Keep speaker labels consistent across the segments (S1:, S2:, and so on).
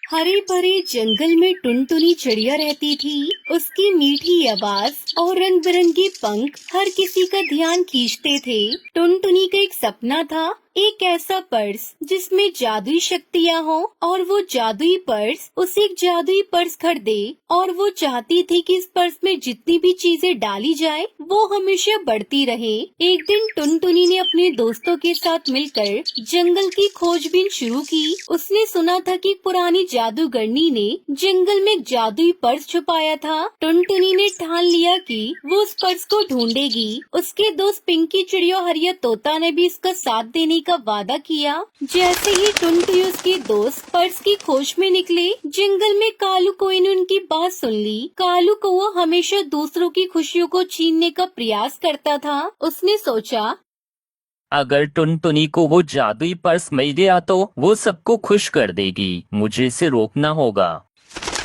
S1: हरे भरे जंगल में टुनटुनी चिड़िया रहती थी। उसकी मीठी आवाज और रंग बिरंगे पंख हर किसी का ध्यान खींचते थे। टुनटुनी का एक सपना था, एक ऐसा पर्स जिसमें जादुई शक्तियाँ हो और वो जादुई पर्स उसे एक जादुई पर्स खरीदे। और वो चाहती थी कि इस पर्स में जितनी भी चीजें डाली जाए वो हमेशा बढ़ती रहे। एक दिन टुनटुनी ने अपने दोस्तों के साथ मिलकर जंगल की खोजबीन शुरू की। उसने सुना था कि पुरानी जादूगरनी ने जंगल में एक जादुई पर्स छुपाया था। टुनटुनी ने ठान लिया कि वो उस पर्स को ढूंढेगी। उसके दोस्त पिंकी चिड़िया और हरिया तोता ने भी इसका साथ देने का वादा किया। जैसे ही टुनटुनी उसके दोस्त पर्स की खोज में निकले, जंगल में कालू कौवे ने उनकी बात सुन ली। कालू कौवा हमेशा दूसरों की खुशियों को छीनने का प्रयास करता था। उसने सोचा,
S2: अगर टुनटुनी को वो जादुई पर्स मिल गया तो वो सबको खुश कर देगी। मुझे इसे रोकना होगा।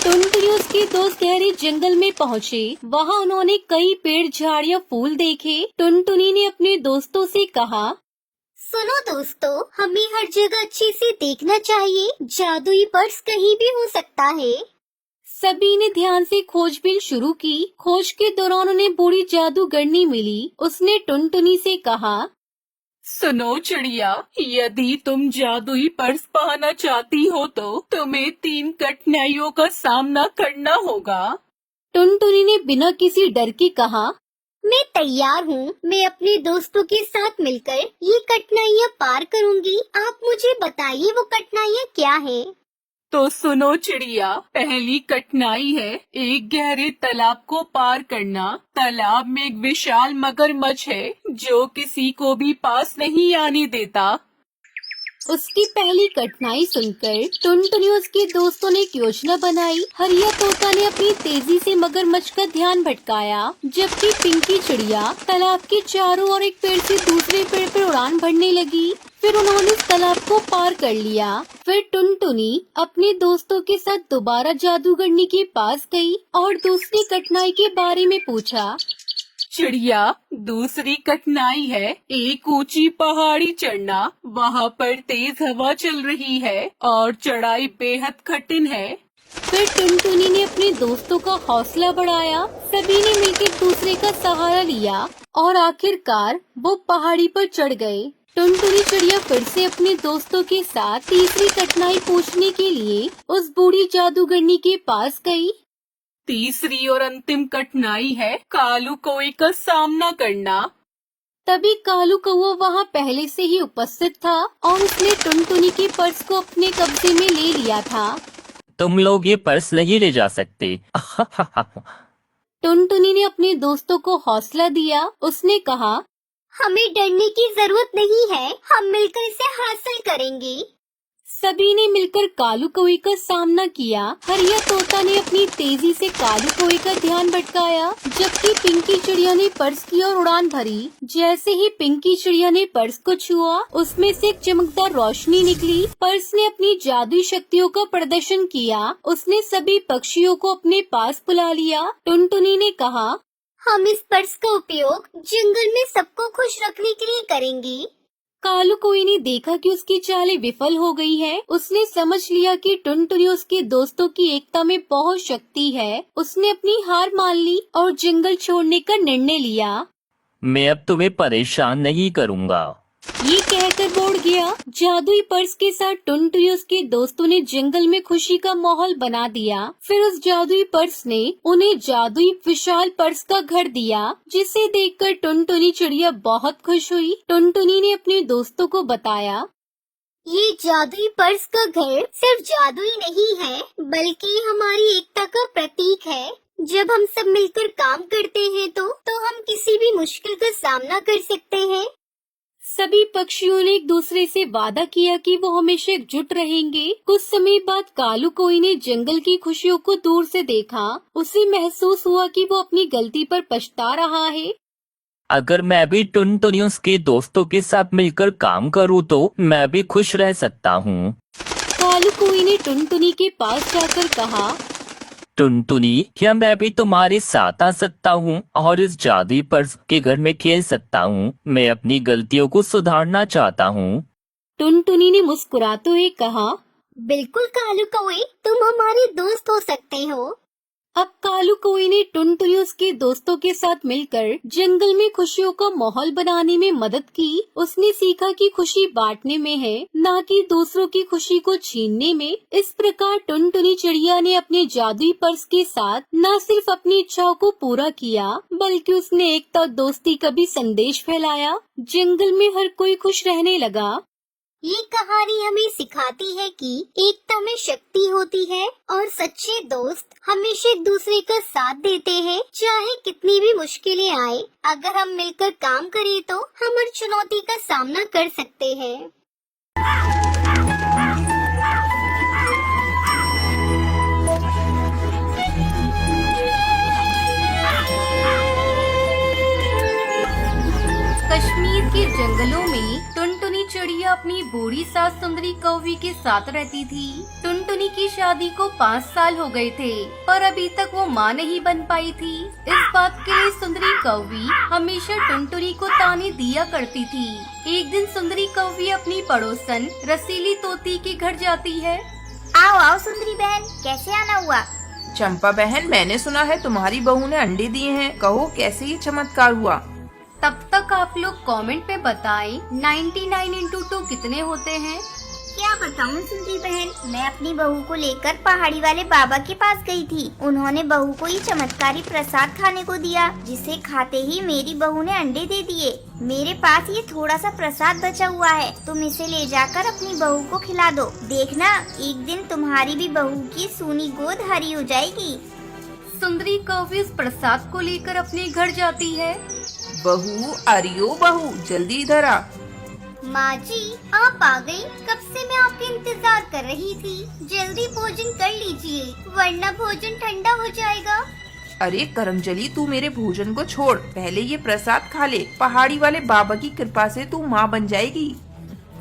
S1: टुनटुनी उसके दोस्त गहरे जंगल में पहुँचे। वहाँ उन्होंने कई पेड़, झाड़ियाँ, फूल देखे। टुनटुनी ने अपने दोस्तों से कहा,
S3: सुनो दोस्तों, हमें हर जगह अच्छे से देखना चाहिए। जादुई पर्स कहीं भी हो सकता है।
S1: सभी ने ध्यान से खोजबीन शुरू की। खोज के दौरान उन्हें बूढ़ी जादूगरनी मिली। उसने टुनटुनी से कहा,
S4: सुनो चिड़िया, यदि तुम जादुई पर्स पाना चाहती हो तो तुम्हें 3 कठिनाइयों का सामना करना होगा।
S1: टुनटुनी ने बिना किसी डर के कहा,
S3: मैं तैयार हूँ। मैं अपने दोस्तों के साथ मिलकर ये कठिनाइयाँ पार करूँगी। आप मुझे बताइए वो कठिनाइयाँ क्या है।
S4: तो सुनो चिड़िया, पहली कठिनाई है एक गहरे तालाब को पार करना। तालाब में एक विशाल मगरमच्छ है जो किसी को भी पास नहीं आने देता।
S1: उसकी पहली कठिनाई सुनकर टुनटुनी और उसके दोस्तों ने एक योजना बनाई। हरिया तोता ने अपनी तेजी से मगरमच्छ का ध्यान भटकाया, जबकि पिंकी चिड़िया तालाब के चारों ओर एक पेड़ से दूसरे पेड़ पर उड़ान भरने लगी। फिर उन्होंने इस तालाब को पार कर लिया। फिर टुनटुनी अपने दोस्तों के साथ दोबारा जादूगरनी के पास गई और दूसरी कठिनाई के बारे में पूछा।
S4: चिड़िया, दूसरी कठिनाई है एक ऊंची पहाड़ी चढ़ना। वहाँ पर तेज हवा चल रही है और चढ़ाई बेहद कठिन है।
S1: फिर टुनटुनी ने अपने दोस्तों का हौसला बढ़ाया। सभी ने मिलकर दूसरे का सहारा लिया और आखिरकार वो पहाड़ी पर चढ़ गए। टुनटुनी चिड़िया फिर से अपने दोस्तों के साथ तीसरी कठिनाई पूछने के लिए उस बूढ़ी जादूगरनी के पास गई।
S4: तीसरी और अंतिम कठिनाई है कालू कौवे का सामना करना।
S1: तभी कालू कौवा वहाँ पहले से ही उपस्थित था और उसने टुनटुनी के पर्स को अपने कब्जे में ले लिया था।
S2: तुम लोग ये पर्स नहीं ले जा सकते।
S1: टुनटुनी ने अपने दोस्तों को हौसला दिया। उसने कहा,
S3: हमें डरने की जरूरत नहीं है। हम मिलकर इसे हासिल करेंगे।
S1: सभी ने मिलकर कालू कौवे का सामना किया। हरिया तोता ने अपनी तेजी से कालू कौवे का ध्यान भटकाया, जबकि पिंकी चिड़िया ने पर्स की ओर उड़ान भरी। जैसे ही पिंकी चिड़िया ने पर्स को छुआ, उसमें से एक चमकदार रोशनी निकली। पर्स ने अपनी जादुई शक्तियों का प्रदर्शन किया। उसने सभी पक्षियों को अपने पास बुला लिया। टुनटुनी ने कहा,
S3: हम इस पर्स का उपयोग जंगल में सबको खुश रखने के लिए करेंगे।
S1: कालू कौवे ने देखा कि उसकी चालें विफल हो गई है। उसने समझ लिया कि टुनटुनी उसके दोस्तों की एकता में बहुत शक्ति है। उसने अपनी हार मान ली और जंगल छोड़ने का निर्णय लिया।
S2: मैं अब तुम्हें परेशान नहीं करूँगा।
S1: ये कहकर वो उड़ गया। जादुई पर्स के साथ टुनटुनी उसके दोस्तों ने जंगल में खुशी का माहौल बना दिया। फिर उस जादुई पर्स ने उन्हें जादुई विशाल पर्स का घर दिया, जिसे देखकर टुनटुनी चिड़िया बहुत खुश हुई। टुनटुनी ने अपने दोस्तों को बताया,
S3: ये जादुई पर्स का घर सिर्फ जादुई नहीं है, बल्कि हमारी एकता का प्रतीक है। जब हम सब मिलकर काम करते हैं तो हम किसी भी मुश्किल का सामना कर सकते हैं।
S1: सभी पक्षियों ने एक दूसरे से वादा किया कि वो हमेशा एकजुट रहेंगे। कुछ समय बाद कालू कौवे ने जंगल की खुशियों को दूर से देखा। उसे महसूस हुआ कि वो अपनी गलती पर पछता रहा है।
S2: अगर मैं भी टुनटुनी उसके दोस्तों के साथ मिलकर काम करूँ तो मैं भी खुश रह सकता हूँ।
S1: कालू कौवे ने टुनटुनी के पास जाकर कहा,
S2: टुनटुनी, क्या मैं भी तुम्हारे साथ आ सकता हूँ और इस जादुई पर्स के घर में खेल सकता हूँ? मैं अपनी गलतियों को सुधारना चाहता हूँ।
S1: टुनटुनी ने मुस्कुराते हुए कहा,
S3: बिल्कुल कालू कौवे, तुम तुम हमारे दोस्त हो सकते हो।
S1: अब कालू कौवे ने टुनटुनी उसके दोस्तों के साथ मिलकर जंगल में खुशियों का माहौल बनाने में मदद की। उसने सीखा कि खुशी बांटने में है, न कि दूसरों की खुशी को छीनने में। इस प्रकार टुनटुनी चिड़िया ने अपने जादुई पर्स के साथ न सिर्फ अपनी इच्छाओं को पूरा किया, बल्कि उसने एकता और दोस्ती का भी संदेश फैलाया। जंगल में हर कोई खुश रहने लगा।
S3: ये कहानी हमें सिखाती है कि एकता में शक्ति होती है और सच्चे दोस्त हमेशा एक दूसरे का साथ देते हैं, चाहे कितनी भी मुश्किलें आए। अगर हम मिलकर काम करें तो हम हर चुनौती का सामना कर सकते हैं।
S1: कश्मीर के जंगलों में टुनटुनी चिड़िया अपनी बूढ़ी सास सुंदरी कौवी के साथ रहती थी। टुनटुनी की शादी को 5 साल हो गए थे, पर अभी तक वो माँ नहीं बन पाई थी। इस बात के लिए सुंदरी कौवी हमेशा टुनटुनी को ताने दिया करती थी। एक दिन सुंदरी कौवी अपनी पड़ोसन रसीली तोती के घर जाती है।
S3: आओ आओ सुंदरी बहन, कैसे आना हुआ?
S5: चंपा बहन, मैंने सुना है तुम्हारी बहू ने अंडे दिए हैं। कहो कैसे ये चमत्कार हुआ?
S1: तब तक आप लोग कमेंट में बताएं 99 into 2 कितने होते हैं।
S3: क्या बताऊं सुंदरी बहन, मैं अपनी बहू को लेकर पहाड़ी वाले बाबा के पास गई थी। उन्होंने बहू को ये चमत्कारी प्रसाद खाने को दिया, जिसे खाते ही मेरी बहू ने अंडे दे दिए। मेरे पास ये थोड़ा सा प्रसाद बचा हुआ है, तुम इसे ले जाकर अपनी बहू को खिला दो। देखना एक दिन तुम्हारी भी बहू की सूनी गोद हरी हो जाएगी।
S1: सुंदरी कौवी उस प्रसाद को लेकर अपने घर जाती है।
S5: बहू, अरियो बहू, जल्दी इधर आ।
S3: माँ जी, आप आ गई। कब से मैं आपका इंतजार कर रही थी। जल्दी भोजन कर लीजिए, वरना भोजन ठंडा हो जाएगा।
S5: अरे करमजली, तू मेरे भोजन को छोड़, पहले ये प्रसाद खा ले। पहाड़ी वाले बाबा की कृपा से तू माँ बन जाएगी।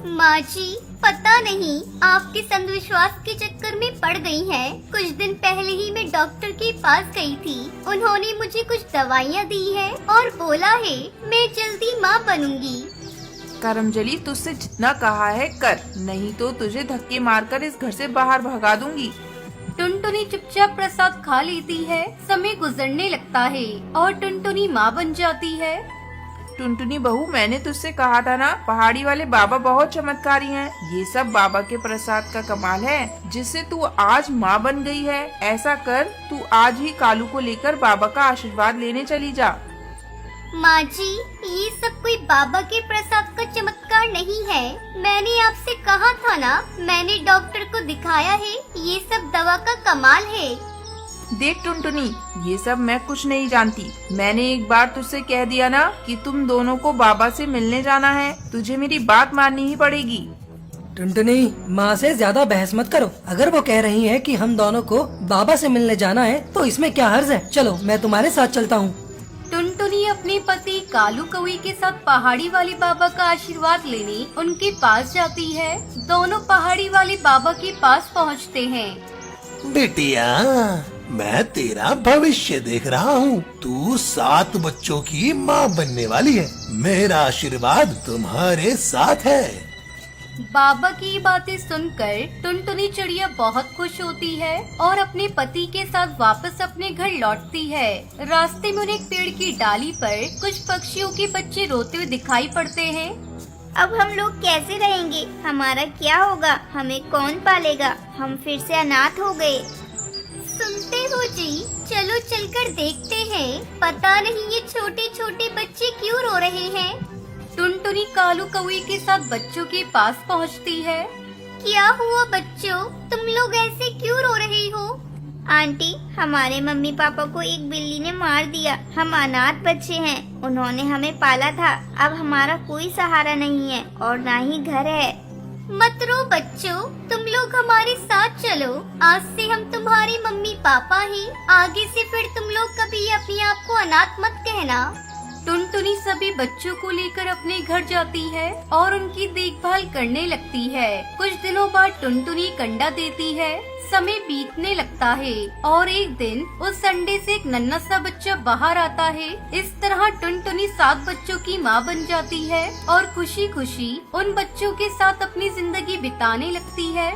S3: माँ जी, पता नहीं आपके अंधविश्वास के चक्कर में पड़ गई हैं। कुछ दिन पहले ही मैं डॉक्टर के पास गई थी। उन्होंने मुझे कुछ दवाइयाँ दी है और बोला है मैं जल्दी माँ बनूंगी।
S5: करमजली, तुझसे जितना कहा है कर, नहीं तो तुझे धक्के मारकर इस घर से बाहर भगा दूंगी।
S1: टुनटुनी चुपचाप प्रसाद खा लेती है। समय गुजरने लगता है और टुनटुनी माँ बन जाती है।
S5: टुनटुनी बहू, मैंने तुझसे कहा था ना, पहाड़ी वाले बाबा बहुत चमत्कारी हैं। ये सब बाबा के प्रसाद का कमाल है, जिससे तू आज माँ बन गई है। ऐसा कर, तू आज ही कालू को लेकर बाबा का आशीर्वाद लेने चली जा।
S3: माँ जी, ये सब कोई बाबा के प्रसाद का चमत्कार नहीं है। मैंने आपसे कहा था ना, मैंने डॉक्टर को दिखाया है। ये सब दवा का कमाल है।
S5: देख टुनटुनी, ये सब मैं कुछ नहीं जानती। मैंने एक बार तुझसे कह दिया ना कि तुम दोनों को बाबा से मिलने जाना है। तुझे मेरी बात माननी ही पड़ेगी।
S6: टुनटुनी, माँ से ज्यादा बहस मत करो। अगर वो कह रही है कि हम दोनों को बाबा से मिलने जाना है, तो इसमें क्या हर्ज है। चलो, मैं तुम्हारे साथ चलता हूँ।
S1: टुनटुनी अपने पति कालू कौवे के साथ पहाड़ी वाले बाबा का आशीर्वाद लेने उनके पास जाती है। दोनों पहाड़ी वाले बाबा के पास पहुँचते हैं।
S7: बिटिया, मैं तेरा भविष्य देख रहा हूँ। तू 7 बच्चों की माँ बनने वाली है। मेरा आशीर्वाद तुम्हारे साथ है।
S1: बाबा की बातें सुनकर टुनटुनी चिड़िया बहुत खुश होती है और अपने पति के साथ वापस अपने घर लौटती है। रास्ते में उन्हें एक पेड़ की डाली पर कुछ पक्षियों के बच्चे रोते हुए दिखाई पड़ते हैं।
S3: अब हम लोग कैसे रहेंगे? हमारा क्या होगा? हमें कौन पालेगा? हम फिर से अनाथ हो गए। सुनते हो जी, चलो चलकर देखते हैं। पता नहीं ये छोटे छोटे बच्चे क्यों रो रहे हैं।
S1: टुनटुनी कालू कौवे के साथ बच्चों के पास पहुंचती है।
S3: क्या हुआ बच्चों, तुम लोग ऐसे क्यों रो रहे हो? आंटी, हमारे मम्मी पापा को एक बिल्ली ने मार दिया। हम अनाथ बच्चे हैं, उन्होंने हमें पाला था। अब हमारा कोई सहारा नहीं है और ना ही घर है। मत रो बच्चों, तुम लोग हमारे साथ चलो। आज से हम तुम्हारे मम्मी पापा हैं। आगे से फिर तुम लोग कभी अपने आप को अनाथ मत कहना।
S1: टुनटुनी सभी बच्चों को लेकर अपने घर जाती है और उनकी देखभाल करने लगती है। कुछ दिनों बाद टुनटुनी एक अंडा देती है। समय बीतने लगता है और एक दिन उस अंडे से एक नन्हा सा बच्चा बाहर आता है। इस तरह टुनटुनी 7 बच्चों की माँ बन जाती है और खुशी खुशी उन बच्चों के साथ अपनी जिंदगी बिताने लगती है।